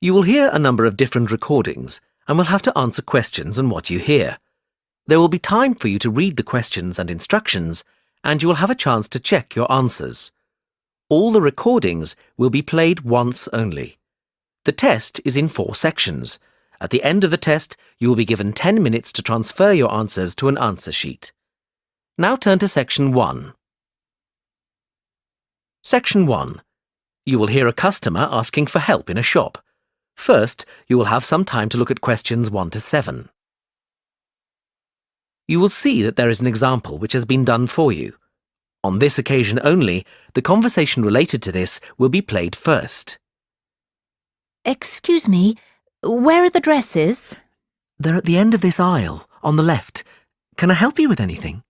You will hear a number of different recordings and will have to answer questions on what you hear. There will be time for you to read the questions and instructions, and you will have a chance to check your answers. All the recordings will be played once only. The test is in 4 sections. At the end of the test, you will be given 10 minutes to transfer your answers to an answer sheet. Now turn to Section 1. Section 1. You will hear a customer asking for help in a shop. First, you will have some time to look at questions 1 to 7. You will see that there is an example which has been done for you. On this occasion only, the conversation related to this will be played first. Excuse me, where are the dresses? They're at the end of this aisle, on the left. Can I help you with anything?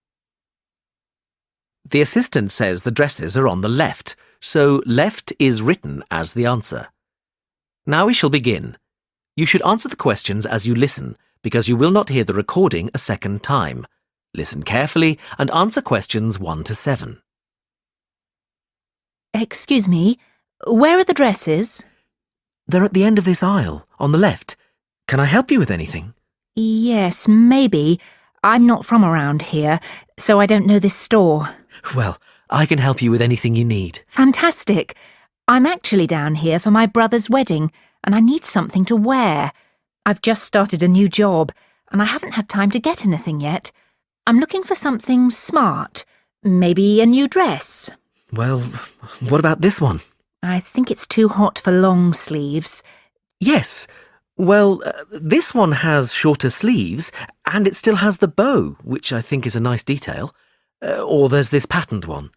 The assistant says the dresses are on the left, so left is written as the answer. Now we shall begin. You should answer the questions as you listen, because you will not hear the recording a second time. Listen carefully and answer questions 1 to 7. Excuse me, where are the dresses? They're at the end of this aisle, on the left. Can I help you with anything? Yes, maybe. I'm not from around here, so I don't know this store. Well, I can help you with anything you need. Fantastic. I'm actually down here for my brother's wedding, and I need something to wear. I've just started a new job, and I haven't had time to get anything yet. I'm looking for something smart. Maybe a new dress. Well, what about this one? I think it's too hot for long sleeves. Yes. Well, this one has shorter sleeves, and it still has the bow, which I think is a nice detail. Or there's this patterned one.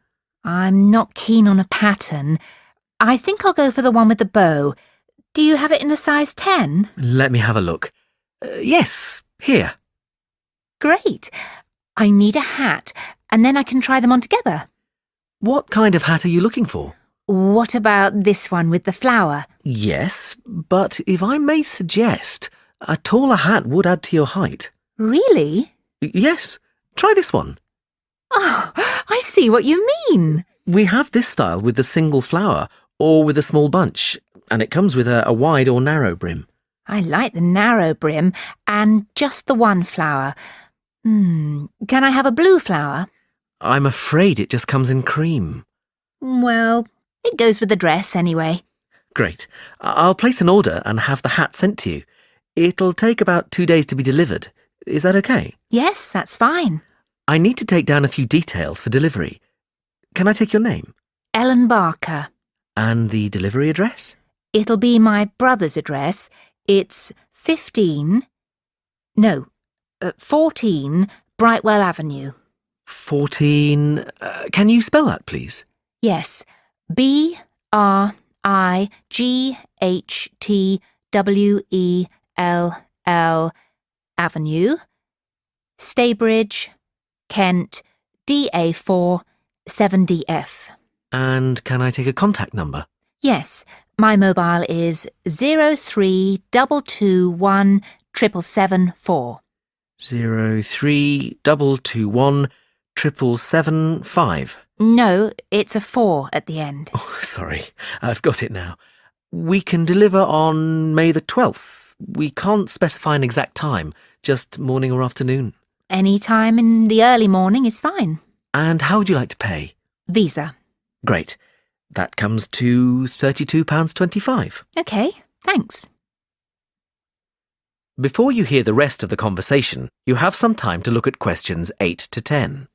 I'm not keen on a pattern. I think I'll go for the one with the bow. Do you have it in a size 10? Let me have a look. Yes, here. Great. I need a hat, and then I can try them on together. What kind of hat are you looking for? What about this one with the flower? Yes, but if I may suggest, a taller hat would add to your height. Really? Yes, try this one. Oh, I see what you mean. We have this style with the single flower or with a small bunch, and it comes with a wide or narrow brim. I like the narrow brim and just the one flower. Can I have a blue flower? I'm afraid it just comes in cream. Well, it goes with the dress anyway. Great. I'll place an order and have the hat sent to you. It'll take about 2 days to be delivered. Is that okay? Yes, that's fine. I need to take down a few details for delivery. Can I take your name? Ellen Barker. And the delivery address? It'll be my brother's address. It's 14 Brightwell Avenue. 14... can you spell that, please? Yes, BRIGHTWELL Avenue, Staybridge, Kent, DA4 7DF. And can I take a contact number? Yes, my mobile is 03221 7774. 03221 775. No, it's a 4 at the end. Oh, sorry, I've got it now. We can deliver on May the 12th. We can't specify an exact time, just morning or afternoon. Any time in the early morning is fine. And how would you like to pay? Visa. Great. That comes to £32.25. OK, thanks. Before you hear the rest of the conversation, you have some time to look at questions 8 to 10.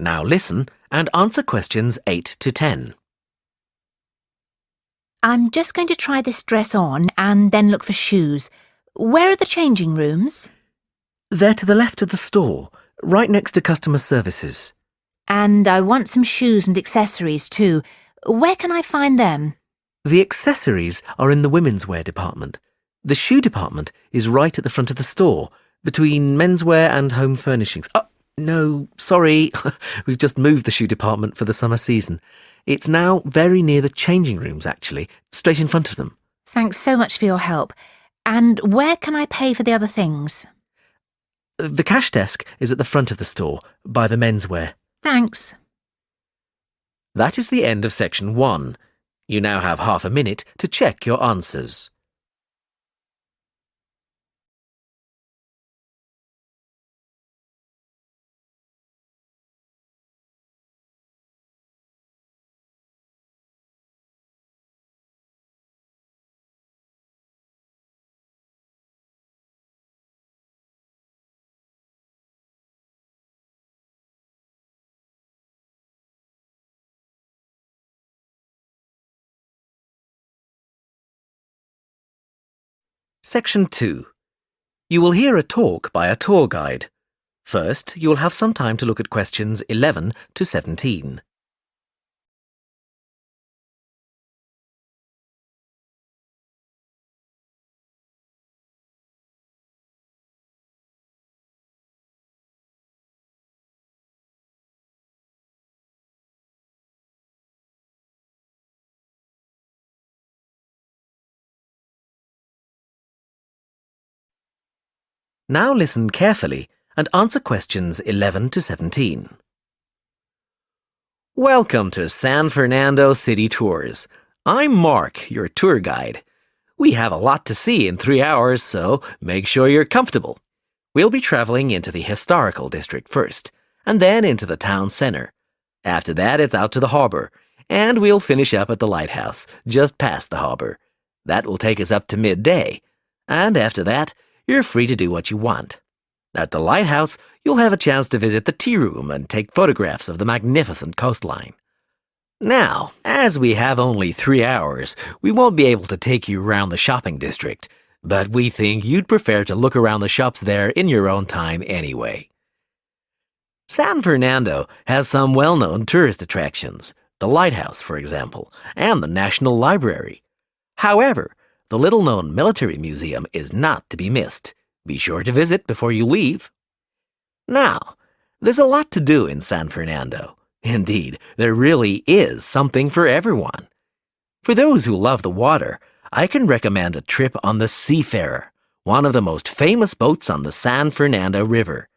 Now listen and answer questions 8 to 10. I'm just going to try this dress on and then look for shoes. Where are the changing rooms? They're to the left of the store, right next to customer services. And I want some shoes and accessories too. Where can I find them? The accessories are in the women's wear department. The shoe department is right at the front of the store, between menswear and home furnishings. Oh, no, sorry. We've just moved the shoe department for the summer season. It's now very near the changing rooms, actually, straight in front of them. Thanks so much for your help. And where can I pay for the other things? The cash desk is at the front of the store, by the menswear. Thanks. That is the end of section 1. You now have half a minute to check your answers. Section 2. You will hear a talk by a tour guide. First, you will have some time to look at questions 11 to 17. Now listen carefully and answer questions 11 to 17. Welcome to San Fernando City Tours. I'm Mark, your tour guide. We have a lot to see in 3 hours, so make sure you're comfortable. We'll be traveling into the historical district first, and then into the town center. After that, it's out to the harbor, and we'll finish up at the lighthouse, just past the harbor. That will take us up to midday, and after that, you're free to do what you want. At the lighthouse, you'll have a chance to visit the tea room and take photographs of the magnificent coastline. Now, as we have only 3 hours, we won't be able to take you around the shopping district, but we think you'd prefer to look around the shops there in your own time anyway. San Fernando has some well-known tourist attractions, the lighthouse, for example, and the National Library. However, the little-known military museum is not to be missed. Be sure to visit before you leave. Now, there's a lot to do in San Fernando. Indeed, there really is something for everyone. For those who love the water, I can recommend a trip on the Seafarer, one of the most famous boats on the San Fernando River.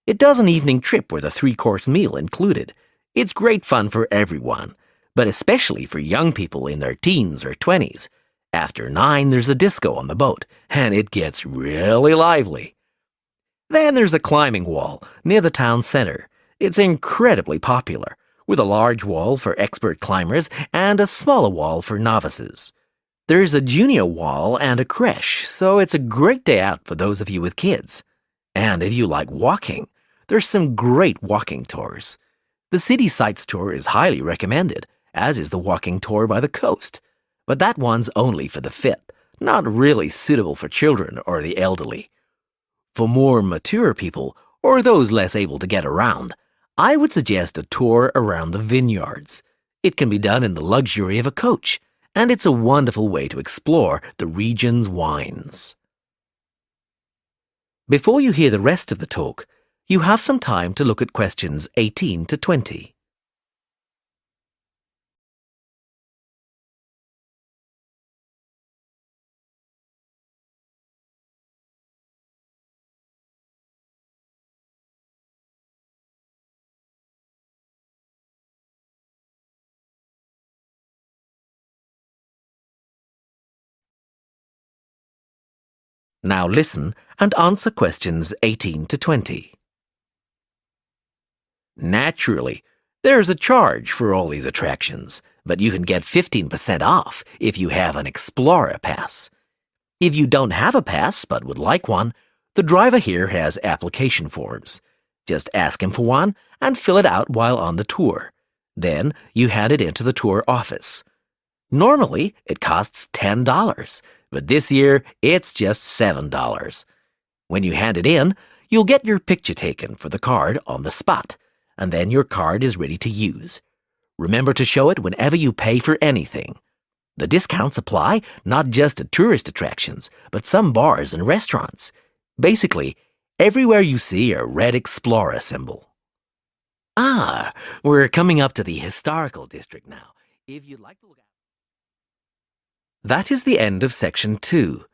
It does an evening trip with a 3-course meal included. It's great fun for everyone, but especially for young people in their teens or 20s. After 9, there's a disco on the boat, and it gets really lively. Then there's a climbing wall near the town center. It's incredibly popular, with a large wall for expert climbers and a smaller wall for novices. There's a junior wall and a creche, so it's a great day out for those of you with kids. And if you like walking, there's some great walking tours. The City Sights tour is highly recommended, as is the walking tour by the coast. But that one's only for the fit, not really suitable for children or the elderly. For more mature people, or those less able to get around, I would suggest a tour around the vineyards. It can be done in the luxury of a coach, and it's a wonderful way to explore the region's wines. Before you hear the rest of the talk, you have some time to look at questions 18 to 20. Now listen and answer questions 18 to 20. Naturally, there's a charge for all these attractions, but you can get 15% off if you have an Explorer Pass. If you don't have a pass but would like one, the driver here has application forms. Just ask him for one and fill it out while on the tour. Then you hand it into the tour office. Normally, it costs $10, but this year it's just $7. When you hand it in, you'll get your picture taken for the card on the spot, and then your card is ready to use. Remember to show it whenever you pay for anything. The discounts apply not just to tourist attractions, but some bars and restaurants. Basically, everywhere you see a red Explorer symbol. Ah, we're coming up to the historical district now. If you'd like to look at... That is the end of section 2.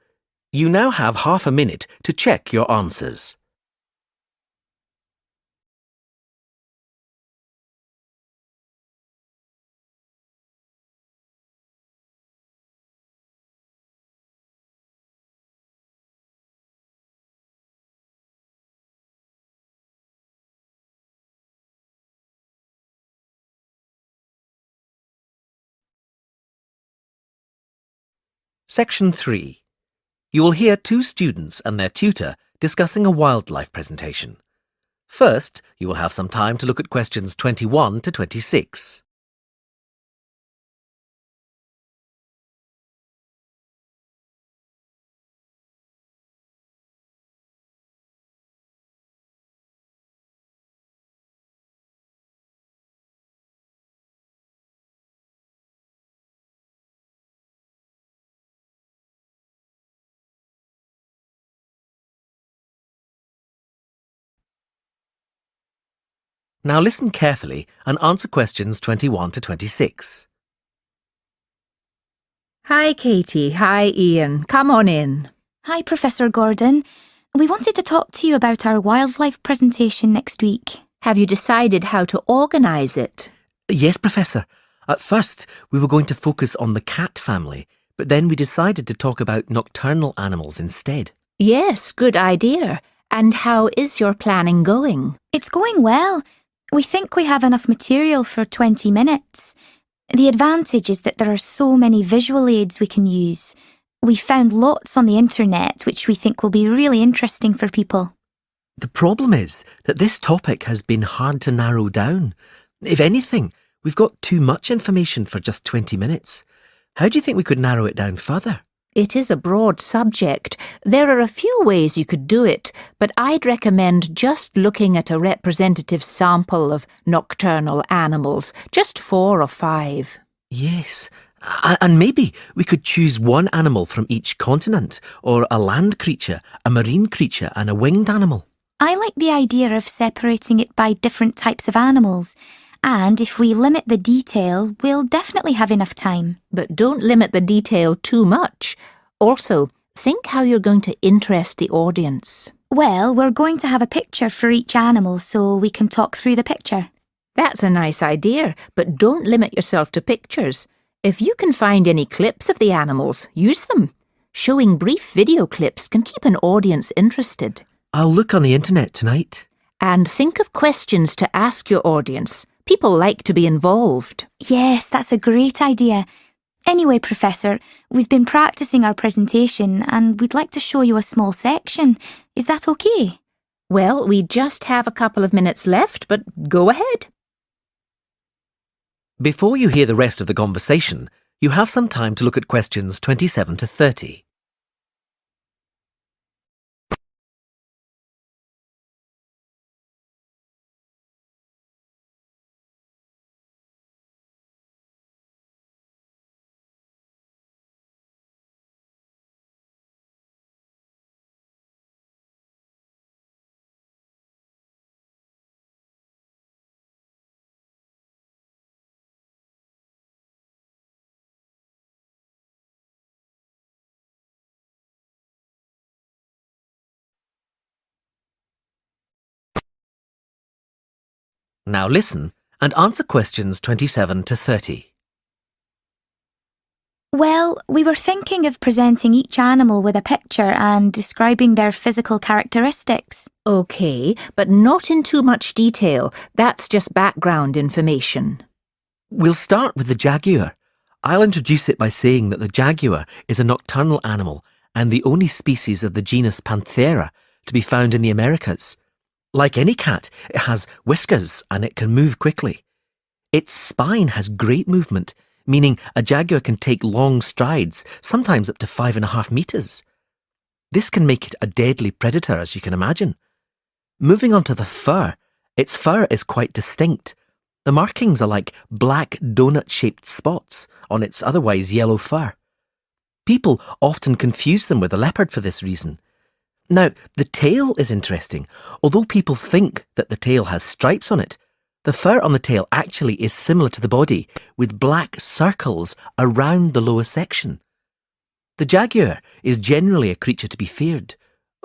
You now have half a minute to check your answers. Section 3. You will hear two students and their tutor discussing a wildlife presentation. First, you will have some time to look at questions 21 to 26. Now listen carefully and answer questions 21 to 26. Hi, Katie. Hi, Ian. Come on in. Hi, Professor Gordon. We wanted to talk to you about our wildlife presentation next week. Have you decided how to organise it? Yes, Professor. At first, we were going to focus on the cat family, but then we decided to talk about nocturnal animals instead. Yes, good idea. And how is your planning going? It's going well. We think we have enough material for 20 minutes. The advantage is that there are so many visual aids we can use. We found lots on the internet which we think will be really interesting for people. The problem is that this topic has been hard to narrow down. If anything, we've got too much information for just 20 minutes. How do you think we could narrow it down further? It is a broad subject. There are a few ways you could do it, but I'd recommend just looking at a representative sample of nocturnal animals, just 4 or 5. Yes, and maybe we could choose one animal from each continent, or a land creature, a marine creature and a winged animal. I like the idea of separating it by different types of animals. And if we limit the detail, we'll definitely have enough time. But don't limit the detail too much. Also, think how you're going to interest the audience. Well, we're going to have a picture for each animal so we can talk through the picture. That's a nice idea, but don't limit yourself to pictures. If you can find any clips of the animals, use them. Showing brief video clips can keep an audience interested. I'll look on the internet tonight. And think of questions to ask your audience. People like to be involved. Yes, that's a great idea. Anyway, Professor, we've been practicing our presentation and we'd like to show you a small section. Is that okay? Well, we just have a couple of minutes left, but go ahead. Before you hear the rest of the conversation, you have some time to look at questions 27 to 30. Now listen and answer questions 27 to 30. Well, we were thinking of presenting each animal with a picture and describing their physical characteristics. Okay, but not in too much detail. That's just background information. We'll start with the jaguar. I'll introduce it by saying that the jaguar is a nocturnal animal and the only species of the genus Panthera to be found in the Americas. Like any cat, it has whiskers and it can move quickly. Its spine has great movement, meaning a jaguar can take long strides, sometimes up to 5.5 meters. This can make it a deadly predator, as you can imagine. Moving on to the fur, its fur is quite distinct. The markings are like black donut-shaped spots on its otherwise yellow fur. People often confuse them with a leopard for this reason. Now, the tail is interesting. Although people think that the tail has stripes on it, the fur on the tail actually is similar to the body, with black circles around the lower section. The jaguar is generally a creature to be feared.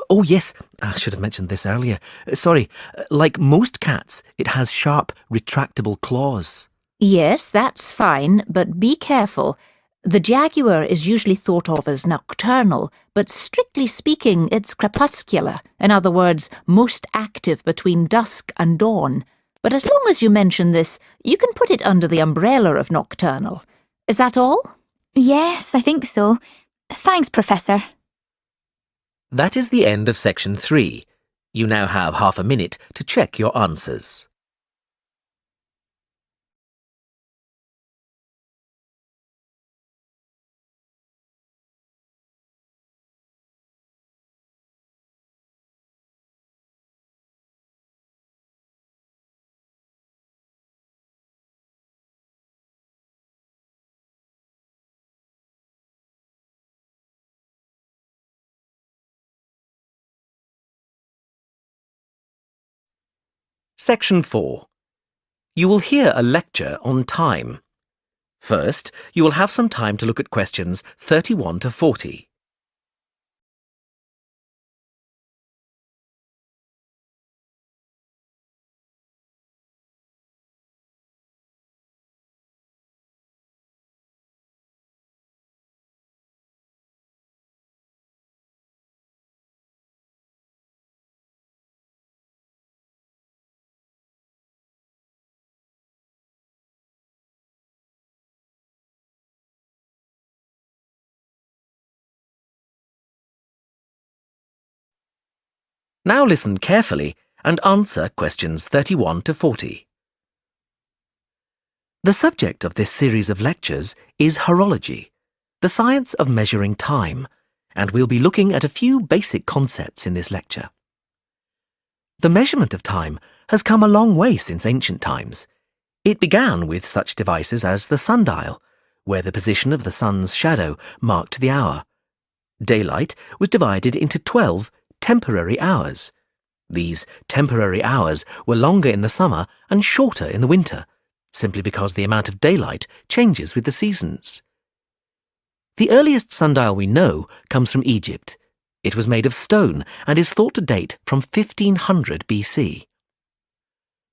Oh yes, I should have mentioned this earlier. Sorry, like most cats, it has sharp, retractable claws. Yes, that's fine, but be careful. The jaguar is usually thought of as nocturnal, but strictly speaking, it's crepuscular. In other words, most active between dusk and dawn. But as long as you mention this, you can put it under the umbrella of nocturnal. Is that all? Yes, I think so. Thanks, Professor. That is the end of section 3. You now have half a minute to check your answers. Section 4. You will hear a lecture on time. First, you will have some time to look at questions 31 to 40. Now listen carefully and answer questions 31 to 40. The subject of this series of lectures is horology, the science of measuring time, and we'll be looking at a few basic concepts in this lecture. The measurement of time has come a long way since ancient times. It began with such devices as the sundial, where the position of the sun's shadow marked the hour. Daylight was divided into 12 temporary hours. These temporary hours were longer in the summer and shorter in the winter, simply because the amount of daylight changes with the seasons. The earliest sundial we know comes from Egypt. It was made of stone and is thought to date from 1500 BC.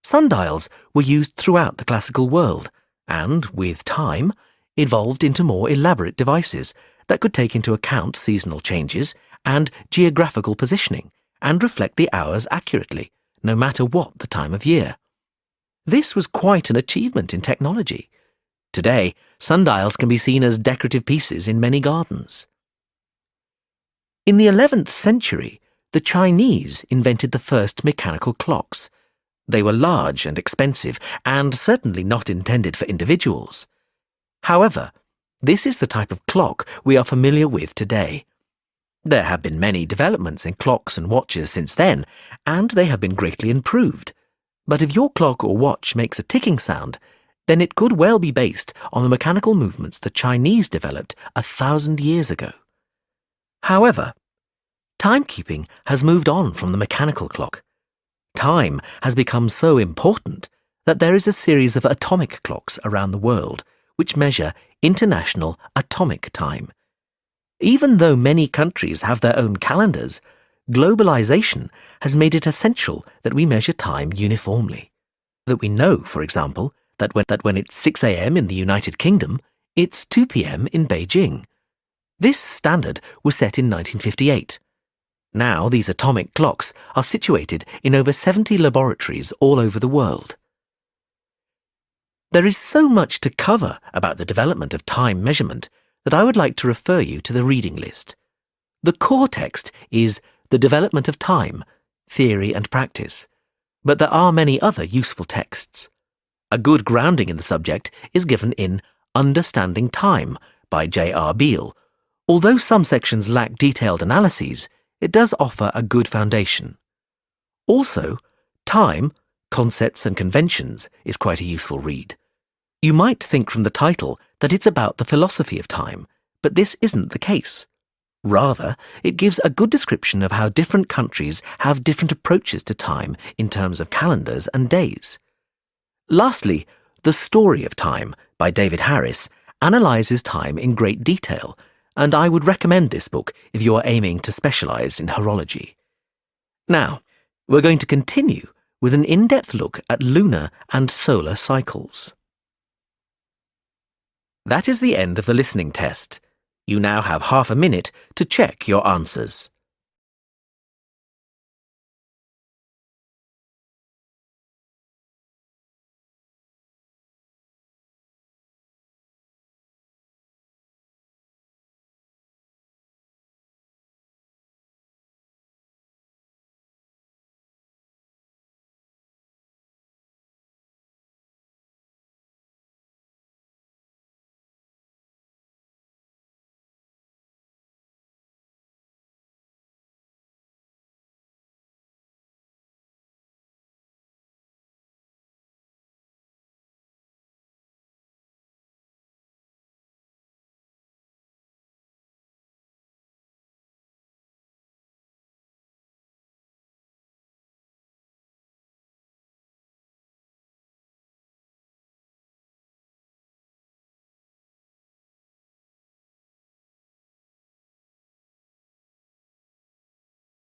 Sundials were used throughout the classical world and, with time, evolved into more elaborate devices that could take into account seasonal changes and geographical positioning and reflect the hours accurately, no matter what the time of year. This was quite an achievement in technology. Today, sundials can be seen as decorative pieces in many gardens. In the 11th century, the Chinese invented the first mechanical clocks. They were large and expensive, and certainly not intended for individuals. However, this is the type of clock we are familiar with today. There have been many developments in clocks and watches since then, and they have been greatly improved. But if your clock or watch makes a ticking sound, then it could well be based on the mechanical movements the Chinese developed 1,000 years ago. However, timekeeping has moved on from the mechanical clock. Time has become so important that there is a series of atomic clocks around the world which measure international atomic time. Even though many countries have their own calendars, globalization has made it essential that we measure time uniformly. That we know, for example, that when it's 6 a.m. in the United Kingdom, it's 2 p.m. in Beijing. This standard was set in 1958. Now these atomic clocks are situated in over 70 laboratories all over the world. There is so much to cover about the development of time measurement that I would like to refer you to the reading list. The core text is The Development of Time, Theory and Practice, but there are many other useful texts. A good grounding in the subject is given in Understanding Time by J.R. Beale. Although some sections lack detailed analyses, it does offer a good foundation. Also, Time, Concepts and Conventions is quite a useful read. You might think from the title that it's about the philosophy of time, but this isn't the case. Rather, it gives a good description of how different countries have different approaches to time in terms of calendars and days. Lastly, The Story of Time by David Harris analyses time in great detail, and I would recommend this book if you are aiming to specialise in horology. Now, we're going to continue with an in-depth look at lunar and solar cycles. That is the end of the listening test. You now have half a minute to check your answers.